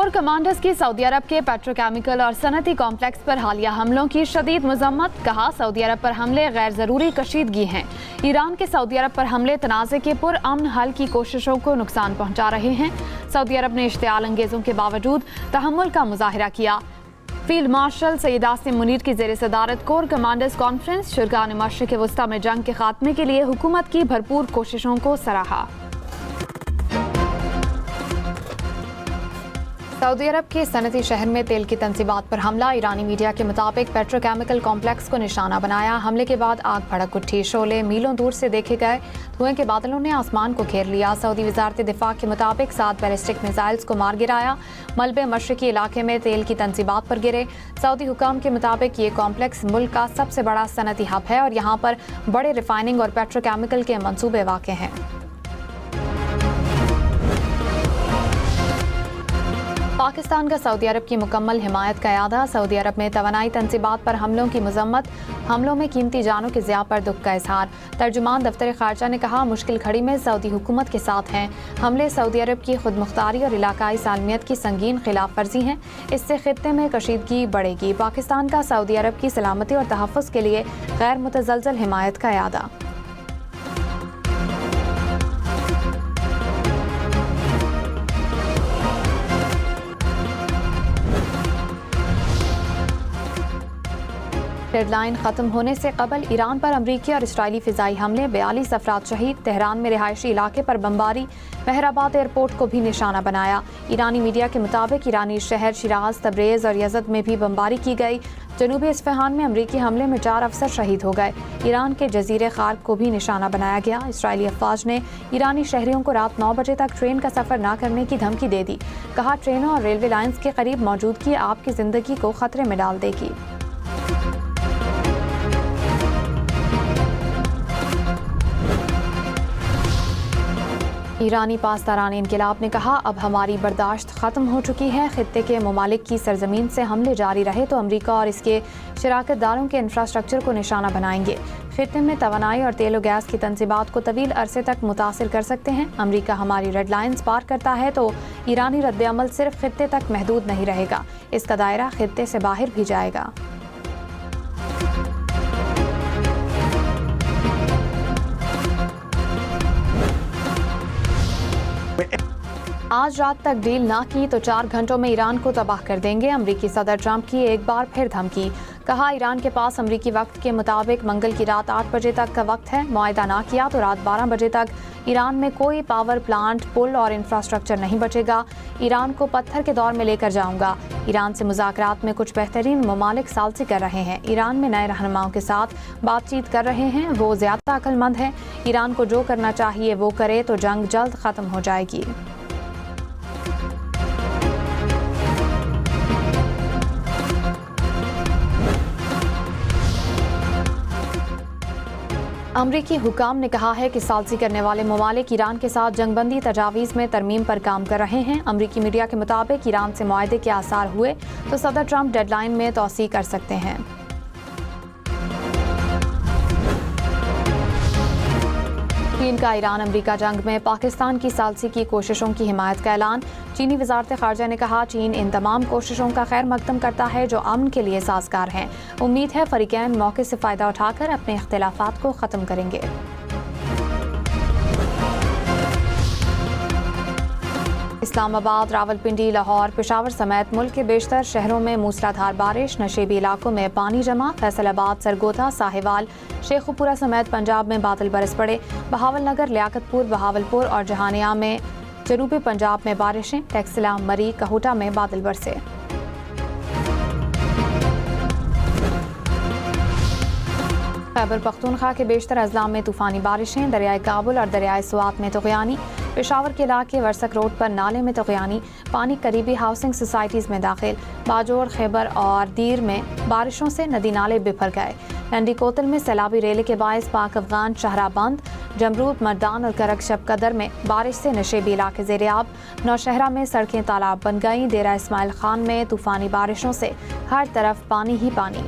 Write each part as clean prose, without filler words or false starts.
Core commanders की Saudi अरब के petrochemical और सनती कॉम्प्लेक्स पर हालिया हमलों की शदीद मजम्मत। कहा, सऊदी अरब पर हमले गैर ज़रूरी कशीदगी हैं। ईरान के सऊदी अरब पर हमले तनाज़े के पुरअमन हल की कोशिशों को नुकसान पहुँचा रहे हैं। सऊदी अरब ने इश्तियाल अंगेज़ों के बावजूद तहम्मुल का मुजाहिरा किया। फील्ड मार्शल सईद आसिम मुनीर की ज़ेर सदारत कोर कमांडर्स कॉन्फ्रेंस शुरकान मशरिक़ वस्ता में जंग के खात्मे के लिए हुकूमत की भरपूर कोशिशों को सराहा। सऊदी अरब के सनती शहर में तेल की तंसीबात पर हमला। ईरानी मीडिया के मुताबिक पेट्रोकेमिकल कॉम्प्लेक्स को निशाना बनाया। हमले के बाद आग भड़क उठी। शोले मीलों दूर से देखे गए। धुएं के बादलों ने आसमान को घेर लिया। सऊदी वजारत दिफा के मुताबिक 7 बैलिस्टिक मिसाइल्स को मार गिराया। मलबे मशरिकी इलाके में तेल की तंसीबात पर गिरे। सऊदी हुकाम के मुताबिक ये कॉम्प्लेक्स मुल्क का सबसे बड़ा सनती हब है और यहाँ पर बड़े रिफाइनिंग और पेट्रोकेमिकल के मंसूबे वाक़े हैं। पाकिस्तान का सऊदी अरब की मुकम्मल हिमायत का यादा। सऊदी अरब में तवानाई तंसीबात पर हमलों की मजम्मत। हमलों में कीमती जानों के ज़िया पर दुख का इजहार। तर्जुमान दफ्तर खारजा ने कहा, मुश्किल घड़ी में सऊदी हुकूमत के साथ हैं। हमले सऊदी अरब की खुद मुख्तारी और इलाकाई सालमियत की संगीन खिलाफ वर्जी हैं। इससे खित्ते में कशीदगी बढ़ेगी। पाकिस्तान का सऊदी अरब की सलामती और तहफ़्फ़ुज़ के लिए गैर मुतज़लज़ल हिमायत का यादा। डेडलाइन खत्म होने से कबल ईरान पर अमरीकी और इसराइली फ़िज़ाई हमले। 42 अफराद शहीद। तेहरान में रिहायशी इलाके पर बमबारी। मेहराबाद एयरपोर्ट को भी निशाना बनाया। ईरानी मीडिया के मुताबिक ईरानी शहर शिराज, तब्रेज़ और यज़द में भी बमबारी की गई। जनूबी इस्फ़हान में अमरीकी हमले में 4 अफसर शहीद हो गए। ईरान के जजीरे खार्क को भी निशाना बनाया गया। इसराइली अफवाज ने ईरानी शहरियों को रात 9 बजे तक ट्रेन का सफ़र न करने की धमकी दे दी। कहा, ट्रेनों और रेलवे लाइन्स के करीब मौजूदगी आपकी ज़िंदगी को खतरे में डाल देगी। ईरानी पासदारान इनकिलाब ने कहा, अब हमारी बर्दाश्त ख़त्म हो चुकी है। खित्ते के ममालिक की सरजमीन से हमले जारी रहे तो अमरीका और इसके शराकतदारों के इंफ्रास्ट्रक्चर को निशाना बनाएंगे। खित्ते में तवानाई और तेल और गैस की तंसीबात को तवील अरसे तक मुतासिर कर सकते हैं। अमरीका हमारी रेड लाइन्स पार करता है तो ईरानी रद्द-ए-अमल सिर्फ खित्ते तक महदूद नहीं रहेगा, इसका दायरा खित्ते से बाहर भी जाएगा। आज रात तक डील ना की तो 4 घंटों में ईरान को तबाह कर देंगे। अमरीकी सदर ट्रंप की एक बार फिर धमकी। कहा, ईरान के पास अमरीकी वक्त के मुताबिक मंगल की रात 8 बजे तक का वक्त है। मुआहदा ना किया तो रात 12 बजे तक ईरान में कोई पावर प्लांट, पुल और इंफ्रास्ट्रक्चर नहीं बचेगा। ईरान को पत्थर के दौर में लेकर जाऊंगा। ईरान से मुज़ाकरात में कुछ बेहतरीन ममालिक सालसी कर रहे हैं। ईरान में नए रहनुमाओं के साथ बातचीत कर रहे हैं। वो ज़्यादा अक्लमंद हैं। ईरान को जो करना चाहिए वो करे तो जंग जल्द ख़त्म हो जाएगी। अमरीकी हुकाम ने कहा है कि सालसी करने वाले ममालिक ईरान के साथ जंगबंदी तजावीज़ में तरमीम पर काम कर रहे हैं। अमरीकी मीडिया के मुताबिक ईरान से मुआहदे के आसार हुए तो सदर ट्रंप डेडलाइन में तौसी कर सकते हैं। चीन का ईरान अमरीका जंग में पाकिस्तान की सालसी की कोशिशों की हिमायत का ऐलान। चीनी वजारत खारजा ने कहा, चीन इन तमाम कोशिशों का खैर मकदम करता है जो अमन के लिए साजगार हैं। उम्मीद है फरीकैन मौके से फ़ायदा उठाकर अपने इख्तिलाफात को ख़त्म करेंगे। इस्लामाबाद, रावलपिंडी, लाहौर, पेशावर समेत मुल्क के बेशतर शहरों में मूसलाधार बारिश। नशेबी इलाकों में पानी जमा। फैसलाबाद, सरगोधा, साहिवाल, शेखुपुरा समेत पंजाब में बादल बरस पड़े। बहावलनगर, लियाकतपुर, बहावलपुर और जहानिया में जनूबी पंजाब में बारिशें। टेक्सला, मरी, कहूटा में बादल बरसे। खैबर पख्तूनख्वा के बेशतर अजला में तूफ़ानी बारिशें। दरियाए काबुल और दरियाए स्वात में तग़यानी। पेशावर के इलाके वर्सक रोड पर नाले में तग़यानी। पानी करीबी हाउसिंग सोसाइटीज़ में दाखिल। बाजोर, खैबर और दीर में बारिशों से नदी नाले बिफर गए। लंडी कोतल में सैलाबी रेले के बायस पाक अफगान शाहरा बंद। जमरूद, मर्दान और करक शबकदर में बारिश से नशेबी इलाके ज़ेर-ए-आब। नौशहरा में सड़कें तालाब बन गईं। डेरा इस्माइल खान में तूफ़ानी बारिशों से हर तरफ पानी ही पानी।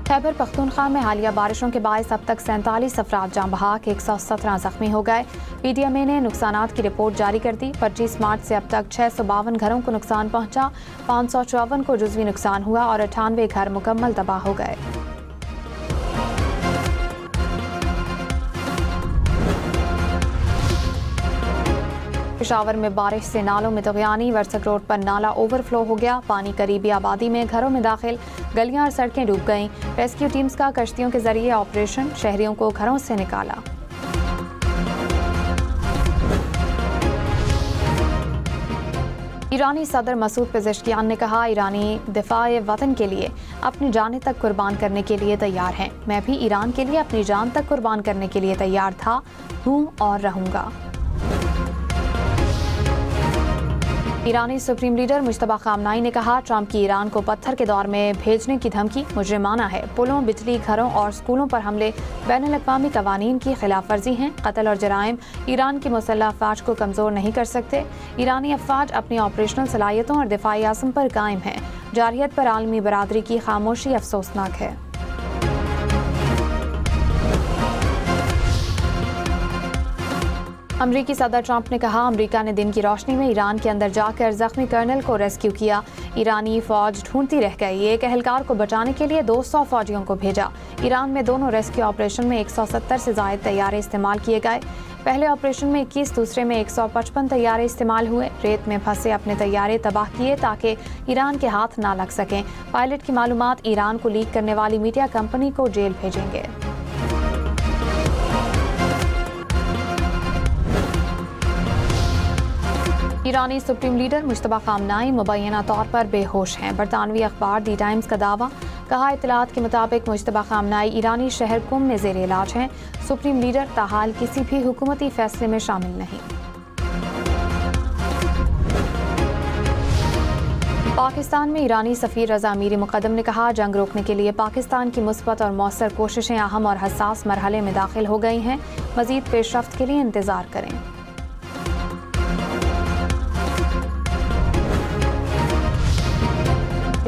खैबर पख्तूनख्वा में हालिया बारिशों के बायस अब तक 47 अफराद जान बहक, 117 जख्मी हो गए। PDMA ने नुकसानात की रिपोर्ट जारी कर दी। 25 मार्च से अब तक 652 घरों को नुकसान पहुंचा, 554 को जुज़वी नुकसान हुआ और 98 घर मुकम्मल तबाह हो गए। पेशावर में बारिश से नालों में तुग़यानी, वर्सक रोड पर नाला ओवरफ्लो हो गया। पानी करीबी आबादी में घरों में दाखिल, गलियां और सड़कें डूब गईं। रेस्क्यू टीम्स का कश्तियों के जरिए ऑपरेशन, शहरियों को घरों से निकाला। ईरानी सदर मसूद पेज़ेश्कियान ने कहा, ईरानी दिफाए वतन के लिए अपनी जान तक कुर्बान करने के लिए तैयार हैं। मैं भी ईरान के लिए अपनी जान तक कुर्बान करने के लिए तैयार था, हूँ और रहूँगा। ईरानी सुप्रीम लीडर मुश्तबा खामनाई ने कहा, ट्रंप की ईरान को पत्थर के दौर में भेजने की धमकी मुजरिमाना है। पुलों, बिजली, घरों और स्कूलों पर हमले बैनुल-अक़वामी क़वानीन की खिलाफ वर्जी हैं। कत्ल और जराइम ईरान की मुसल्लह अफ़वाज को कमज़ोर नहीं कर सकते। ईरानी अफ़वाज अपनी ऑपरेशनल सलाहियतों और दिफाई आज़म पर कायम हैं। जारहियत पर आलमी बरादरी की खामोशी अफसोसनाक है। अमरीकी सदर ट्रंप ने कहा, अमरीका ने दिन की रोशनी में ईरान के अंदर जाकर जख्मी कर्नल को रेस्क्यू किया। ईरानी फौज ढूंढती रह गई। एक एहलकार को बचाने के लिए 200 फौजियों को भेजा। ईरान में दोनों रेस्क्यू ऑपरेशन में 170 से ज़ायद तैयारे इस्तेमाल किए गए। पहले ऑपरेशन में 21, दूसरे में 155 तैयारे इस्तेमाल हुए। रेत में फंसे अपने तैयारे तबाह किए ताकि ईरान के हाथ ना लग सकें। पायलट की मालूमात ईरान को लीक करने वाली मीडिया कंपनी को जेल भेजेंगे। ईरानी सुप्रीम लीडर मुश्तबा खामनाई मुबैना तौर पर बेहोश हैं। बरतानवी अखबार दी टाइम्स का दावा, कहा, इत्तलात के मुताबिक मुश्तबा खामनाई ईरानी शहर कुम में ज़ेर इलाज हैं। सुप्रीम लीडर ताहाल किसी भी हुकूमती फैसले में शामिल नहीं। पाकिस्तान में ईरानी सफ़ीर रज़ा अमीरी मुक़द्दम ने कहा, जंग रोकने के लिए पाकिस्तान की मुस्बत और मौसर कोशिशें अहम और हसास मरहले में दाखिल हो गई हैं। मज़ीद पेशरफ्त के लिए इंतज़ार करें।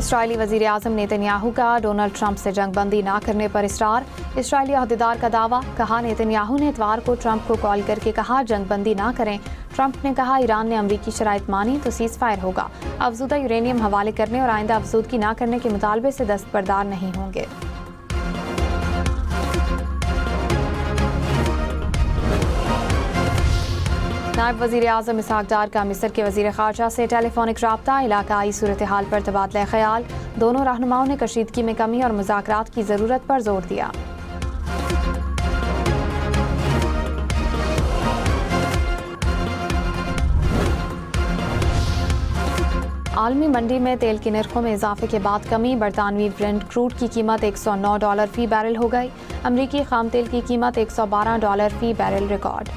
इस्राएली वज़ीर आज़म नेतन्याहू का डोनाल्ड ट्रंप से जंग बंदी ना करने पर इसरार। इस्राएली अहदेदार का दावा, कहा, नेतन्याहू ने इतवार को ट्रंप को कॉल करके कहा जंग बंदी ना करें। ट्रंप ने कहा, ईरान ने अमरीकी शराइत मानी तो सीज़ फायर होगा। अफजूदा यूरेनियम हवाले करने और आइंदा अफजूदगी ना करने के मुतालबे से दस्तबरदार नहीं होंगे। नायब वज़ीर आज़म इसहाक डार का मिस्र के वज़ीर ख़ारजा से टेलीफोनिक राब्ता, इलाकाई सूरत हाल पर तबादला ख्याल। दोनों रहनुमाओं ने कशीदगी में कमी और मुज़ाकरात की ज़रूरत पर जोर दिया। आलमी मंडी में तेल की नरखों में इजाफे के बाद कमी। बरतानवी ब्रेंट क्रूड की कीमत $109 फी बैरल हो गई। अमरीकी खाम तेल की कीमत $112 फी बैरल रिकॉर्ड।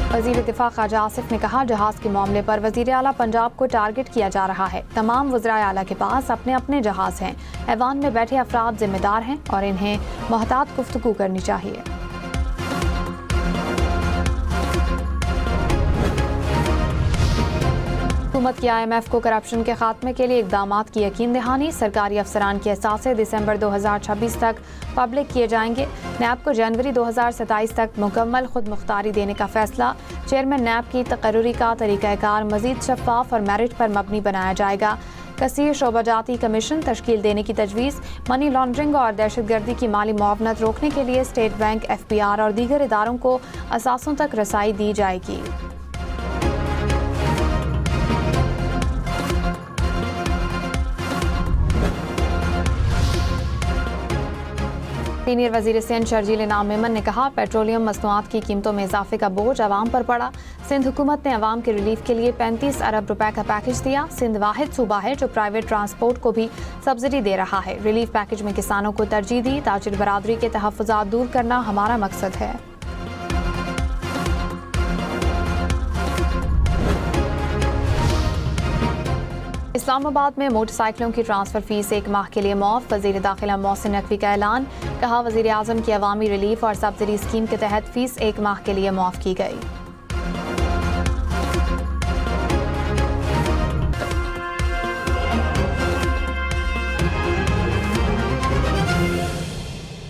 वज़ीर दिफा ख्वाजा आसिफ ने कहा, जहाज़ के मामले पर वज़ीर आला पंजाब को टारगेट किया जा रहा है। तमाम वज़राए आला के पास अपने अपने जहाज़ हैं। ऐवान में बैठे अफराद जिम्मेदार हैं और इन्हें मोहतात गुफ्तगू करनी चाहिए। हुकूमत की IMF को करप्शन के खात्मे के लिए इक़दामात की यकीन दहानी। सरकारी अफसरान के असासे दिसंबर 2026 तक पब्लिक किए जाएंगे। नैब को जनवरी 2027 तक मुकम्मल खुद मुख्तारी देने का फैसला। चेयरमैन नैब की तकर्रुरी का तरीक़ाकार मज़ीद शफ़ाफ और मेरिट पर मबनी बनाया जाएगा। कसीर शोबाजाती कमीशन तश्कील देने की तजवीज़। मनी लॉन्ड्रिंग और दहशतगर्दी की माली मुआवनत रोकने के लिए स्टेट बैंक, FBR और दीगर इदारों को असासों तक रसाई दी जाएगी। सीनियर वज़ीर सिंध शर्जील इनाम मेमन ने कहा, पेट्रोलियम मसनूआत की कीमतों में इजाफे का बोझ अवाम पर पड़ा। सिंध हुकूमत ने अवाम के रिलीफ के लिए 35 अरब रुपए का पैकेज दिया। सिंध वाहिद सूबा है जो प्राइवेट ट्रांसपोर्ट को भी सब्सिडी दे रहा है। रिलीफ पैकेज में किसानों को तरजीह दी। ताजिर बरादरी के तहफ़्फ़ुज़ात दूर करना हमारा मकसद है। इस्लामाबाद में मोटरसाइकिलों की ट्रांसफर फीस 1 माह के लिए मौफ। वज़ीर दाखिला मोहसिन नकवी का ऐलान, कहा, वज़ीर आज़म की अवामी रिलीफ और सब्सिडी स्कीम के तहत फीस 1 माह के लिए मौफ की गई।